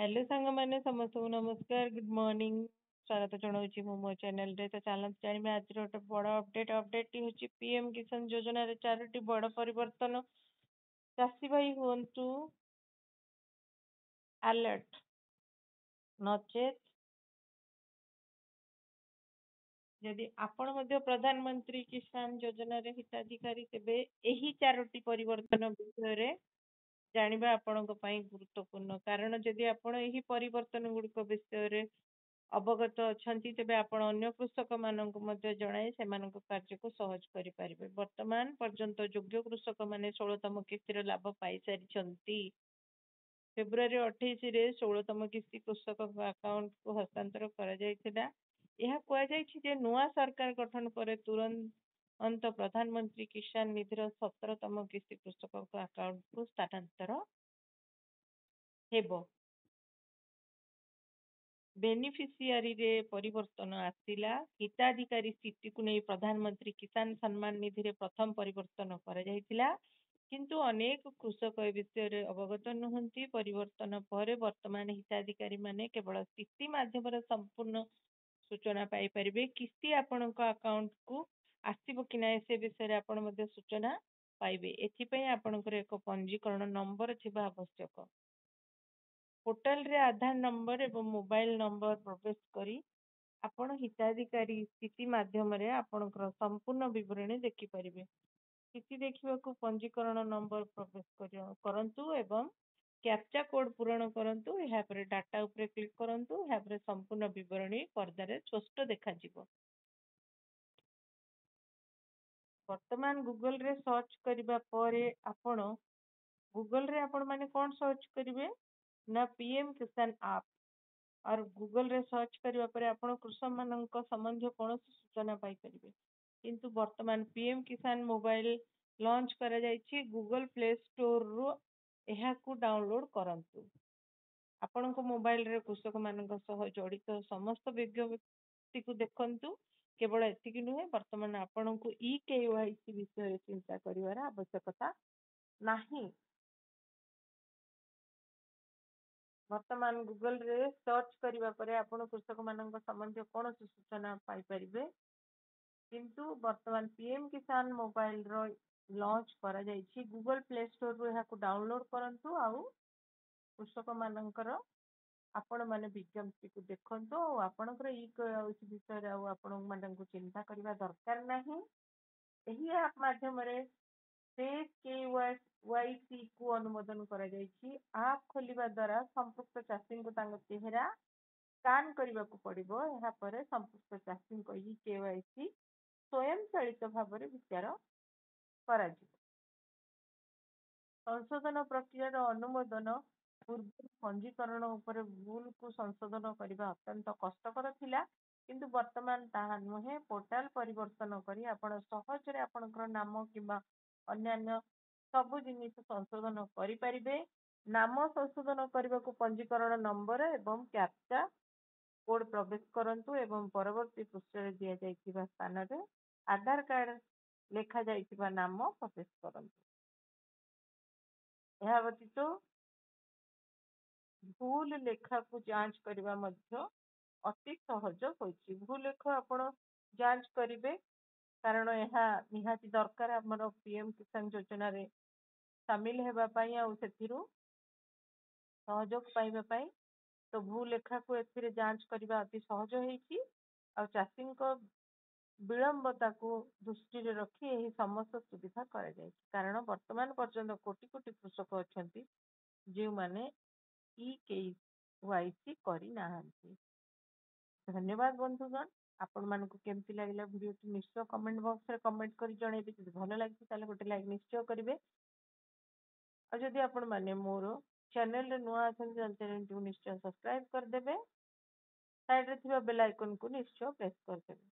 Hello ସାଙ୍ଗମାନେ ସମସ୍ତଙ୍କୁ ନମସ୍କାର ଗୁଡ୍ ମର୍ଣ୍ଣିଂ ସ୍ୱାଗତ ଜଣାଉଛି ମୁଁ ମୋ ଚ୍ୟାନେଲରେ। ତ ଚାଲନ୍ତୁ ଜାଣିବା ଆଜିର ଗୋଟେ ବଡ଼ ଅପଡେଟଟି ହେଉଛି ପିଏମ କିଷାନ ଯୋଜନାରେ 4ଟି ବଡ଼ ପରିବର୍ତ୍ତନ। ଚାଷୀ ଭାଇ ହୁଅନ୍ତୁ ଆଲର୍ଟ, ନଚେତ୍ ଯଦି ଆପଣ ମଧ୍ୟ ପ୍ରଧାନମନ୍ତ୍ରୀ କିଷାନ ଯୋଜନାରେ ହିତାଧିକାରୀ, ତେବେ ଏହି 4ଟି ପରିବର୍ତ୍ତନ ବିଷୟରେ ଜାଣିବା ଆପଣଙ୍କ ପାଇଁ ଗୁରୁତ୍ୱପୂର୍ଣ୍ଣ। କାରଣ ଯଦି ଆପଣ ଏହି ପରିବର୍ତ୍ତନ ଗୁଡ଼ିକ ବିଷୟରେ ଅବଗତ ଅଛନ୍ତି, ତେବେ ଆପଣ ଅନ୍ୟ କୃଷକମାନଙ୍କୁ ମଧ୍ୟ ଜଣାଇ ସେମାନଙ୍କ କାର୍ଯ୍ୟକୁ ସହଜ କରିପାରିବେ। ବର୍ତ୍ତମାନ ପର୍ଯ୍ୟନ୍ତ ଯୋଗ୍ୟ କୃଷକମାନେ 16ତମ କିସ୍ତିର ଲାଭ ପାଇସାରିଛନ୍ତି। ଫେବୃଆରୀ 28ରେ 16ତମ କିସ୍ତି କୃଷକଙ୍କ ଆକାଉଣ୍ଟକୁ ହସ୍ତାନ୍ତର କରାଯାଇଥିଲା। ଏହା କୁହାଯାଇଛି ଯେ ନୂଆ ସରକାର ଗଠନ ପରେ ତୁରନ୍ତ ପ୍ରଧାନମନ୍ତ୍ରୀ କିଷାନ ନିଧିର 17ତମ କିସ୍ତି କୃଷକଙ୍କ ଆକାଉଣ୍ଟକୁ ସ୍ଥାନାନ୍ତର ହେବ। ବେନିଫିସିଆରୀରେ ପରିବର୍ତ୍ତନ ଆସିଲା। ହିତାଧିକାରୀ ସ୍ଥିତିକୁ ନେଇ ପ୍ରଧାନମନ୍ତ୍ରୀ କିଷାନ ସମ୍ମାନ ନିଧିରେ ପ୍ରଥମ ପରିବର୍ତ୍ତନ କରାଯାଇଥିଲା, କିନ୍ତୁ ଅନେକ କୃଷକ ଏ ବିଷୟରେ ଅବଗତ ନୁହନ୍ତି। ପରିବର୍ତ୍ତନ ପରେ ବର୍ତ୍ତମାନ ହିତାଧିକାରୀମାନେ କେବଳ ସ୍ଥିତି ମାଧ୍ୟମରେ ସମ୍ପୂର୍ଣ୍ଣ ସୂଚନା ପାଇପାରିବେ। କିସ୍ତି ଆପଣଙ୍କ ଆକାଉଣ୍ଟକୁ ଆସିବ କି ନାହିଁ ସେ ବିଷୟରେ ଆପଣ ମଧ୍ୟ ସୂଚନା ପାଇବେ। ଏଥିପାଇଁ ଆପଣଙ୍କର ଏକ ପଞ୍ଜୀକରଣ ନମ୍ବର ଥିବା ଆବଶ୍ୟକ। ପୋର୍ଟାଲରେ ଆଧାର ନମ୍ବର ଏବଂ ମୋବାଇଲ ନମ୍ବର ପ୍ରବେଶ କରି ଆପଣ ହିତାଧିକାରୀ ସ୍ଥିତି ମାଧ୍ୟମରେ ଆପଣଙ୍କର ସମ୍ପୂର୍ଣ୍ଣ ବିବରଣୀ ଦେଖିପାରିବେ। ସ୍ଥିତି ଦେଖିବାକୁ ପଞ୍ଜୀକରଣ ନମ୍ବର ପ୍ରବେଶ କରନ୍ତୁ ଏବଂ କ୍ୟାପ୍ଚା କୋଡ୍ ପୂରଣ କରନ୍ତୁ। ଏହାପରେ ଡାଟା ଉପରେ କ୍ଲିକ୍ କରନ୍ତୁ। ଏହାପରେ ସମ୍ପୂର୍ଣ୍ଣ ବିବରଣୀ ପର୍ଦ୍ଦାରେ ସ୍ପଷ୍ଟ ଦେଖାଯିବ। ବର୍ତ୍ତମାନ ଗୁଗଲରେ ସର୍ଚ୍ଚ କରିବା ପରେ ଗୁଗଲରେ ଆପଣମାନେ କ'ଣ ସର୍ଚ୍ଚ କରିବେ ନା ପିଏମ କିଷାନ ଆପ୍। और ଗୁଗଲରେ ସର୍ଚ୍ଚ କରିବା ପରେ ଆପଣ କୃଷକମାନଙ୍କ ସମ୍ବନ୍ଧୀୟ କୌଣସି ସୂଚନା ପାଇପାରିବେ। କିନ୍ତୁ ବର୍ତ୍ତମାନ ପିଏମ କିଷାନ ମୋବାଇଲ ଲଞ୍ଚ କରାଯାଇଛି। ଗୁଗଲ ପ୍ଲେ ଷ୍ଟୋରରୁ ଏହାକୁ ଡାଉନଲୋଡ୍ କରନ୍ତୁ। ଆପଣଙ୍କ ମୋବାଇଲରେ କୃଷକମାନଙ୍କ ସହ ଜଡ଼ିତ ସମସ୍ତ ବିଜ୍ଞପ୍ତିକୁ ଦେଖନ୍ତୁ। କେବଳ ଏତିକି ନୁହେଁ, ବର୍ତ୍ତମାନ ଆପଣଙ୍କୁ KYC ବିଷୟରେ ଚିନ୍ତା କରିବାର ଆବଶ୍ୟକତା ନାହିଁ। ବର୍ତ୍ତମାନ ଗୁଗଲରେ ସର୍ଚ୍ଚ କରିବା ପରେ ଆପଣ କୃଷକମାନଙ୍କ ସମ୍ବନ୍ଧୀୟ କୌଣସି ସୂଚନା ପାଇପାରିବେ। କିନ୍ତୁ ବର୍ତ୍ତମାନ ପିଏମ କିଷାନ ମୋବାଇଲର ଲଞ୍ଚ କରାଯାଇଛି। ଗୁଗଲ ପ୍ଲେ ଷ୍ଟୋରରୁ ଏହାକୁ ଡାଉନଲୋଡ୍ କରନ୍ତୁ ଆଉ କୃଷକମାନଙ୍କର ଆପଣମାନେ ବିଜ୍ଞପ୍ତିକୁ ଦେଖନ୍ତୁ। ଆଉ ଆପଣଙ୍କର KYC ବିଷୟରେ ଆଉ ଆପଣମାନଙ୍କୁ ଚିନ୍ତା କରିବା ଦରକାର ନାହିଁ। ଏହି ଆପ୍ ମାଧ୍ୟମରେ KYC କୁ ଅନୁମୋଦନ କରାଯାଇଛି। ଆପ୍ ଖୋଲିବା ଦ୍ୱାରା ସମ୍ପୃକ୍ତ ଚାଷୀଙ୍କୁ ତାଙ୍କ ଚେହେରା ସ୍କାନ୍ କରିବାକୁ ପଡ଼ିବ। ଏହାପରେ ସମ୍ପୃକ୍ତ ଚାଷୀଙ୍କ KYC ସ୍ୱୟଂଚାଳିତ ଭାବରେ ବିଚାର କରାଯିବ। ସଂଶୋଧନ ପ୍ରକ୍ରିୟାର ଅନୁମୋଦନ ପୂର୍ବରୁ ପଞ୍ଜୀକରଣ ଉପରେ ଭୁଲକୁ ସଂଶୋଧନ କରିବା ଅତ୍ୟନ୍ତ କଷ୍ଟକର ଥିଲା, କିନ୍ତୁ ବର୍ତ୍ତମାନ ତାହା ନୁହେଁ। ପୋର୍ଟାଲ ପରିବର୍ତ୍ତନ କରି ଆପଣ ସହଜରେ ଆପଣଙ୍କର ନାମ କିମ୍ବା ଅନ୍ୟାନ୍ୟ ସବୁ ଜିନିଷ ସଂଶୋଧନ କରିପାରିବେ। ନାମ ସଂଶୋଧନ କରିବାକୁ ପଞ୍ଜୀକରଣ ନମ୍ବର ଏବଂ କ୍ୟାପ୍ଚା କୋଡ୍ ପ୍ରବେଶ କରନ୍ତୁ ଏବଂ ପରବର୍ତ୍ତୀ ପୃଷ୍ଠାରେ ଦିଆଯାଇଥିବା ସ୍ଥାନରେ ଆଧାର କାର୍ଡ ଲେଖାଯାଇଥିବା ନାମ ପ୍ରବେଶ କରନ୍ତୁ। ଏହା ବ୍ୟତୀତ ଭୁଲ ଲେଖାକୁ ଯାଞ୍ଚ କରିବା ମଧ୍ୟ ଅତି ସହଜ ହୋଇଛି। ଭୁଲ ଲେଖା ଆପଣ ଯାଞ୍ଚ କରିବେ, କାରଣ ଏହା ନିହାତି ଦରକାର ଆମର ପିଏମ କିଷାନ ଯୋଜନାରେ ସାମିଲ ହେବା ପାଇଁ ଆଉ ସେଥିରୁ ସହଯୋଗ ପାଇବା ପାଇଁ। ତ ଭୁଲ ଲେଖାକୁ ଏଥିରେ ଯାଞ୍ଚ କରିବା ଅତି ସହଜ ହେଇଛି। ଆଉ ଚାଷୀଙ୍କ ବିଳମ୍ବତାକୁ ଦୃଷ୍ଟିରେ ରଖି ଏହି ସମସ୍ତ ସୁବିଧା କରାଯାଇଛି। କାରଣ ବର୍ତ୍ତମାନ ପର୍ଯ୍ୟନ୍ତ କୋଟି କୋଟି କୃଷକ ଅଛନ୍ତି ଯେଉଁମାନେ KYC କରିନାହାନ୍ତି। ଧନ୍ୟବାଦ ବନ୍ଧୁଗଣ। ଆପଣମାନଙ୍କୁ କେମିତି ଲାଗିଲା ଭିଡ଼ିଓଟି ନିଶ୍ଚୟ କମେଣ୍ଟ ବକ୍ସରେ କମେଣ୍ଟ କରି ଜଣେଇବେ। ଯଦି ଭଲ ଲାଗିଛି ତାହେଲେ ଗୋଟେ ଲାଇକ୍ ନିଶ୍ଚୟ କରିବେ। ଆଉ ଯଦି ଆପଣମାନେ ମୋର ଚ୍ୟାନେଲରେ ନୂଆ ଅଛନ୍ତି ତାହେଲେ ଚ୍ୟାନେଲଟିକୁ ନିଶ୍ଚୟ ସବସ୍କ୍ରାଇବ କରିଦେବେ। ସାଇଡରେ ଥିବା ବେଲ୍ ଆଇକନକୁ ନିଶ୍ଚୟ ପ୍ରେସ୍ କରିଦେବେ।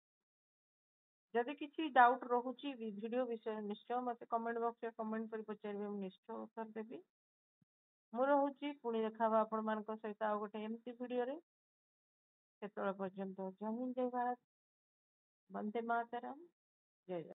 ଯଦି କିଛି ଡାଉଟ୍ ରହୁଛି ଭିଡ଼ିଓ ବିଷୟରେ ନିଶ୍ଚୟ ମୋତେ କମେଣ୍ଟ ବକ୍ସରେ କମେଣ୍ଟ କରି ପଚାରିବେ, ମୁଁ ନିଶ୍ଚୟ ଉତ୍ତର ଦେବି। ମୁଁ ରହୁଛି, ପୁଣି ଦେଖା ହବା ଆପଣମାନଙ୍କ ସହିତ ଆଉ ଗୋଟେ ଏମିତି ଭିଡ଼ିଓରେ। ସେତେବେଳେ ପର୍ଯ୍ୟନ୍ତ ଜୟ ହିନ୍ଦ, ଜୟ ଭାରତ, ବନ୍ଦେ ମାତରମ୍, ଜୟ ଜଗନ୍ନାଥ।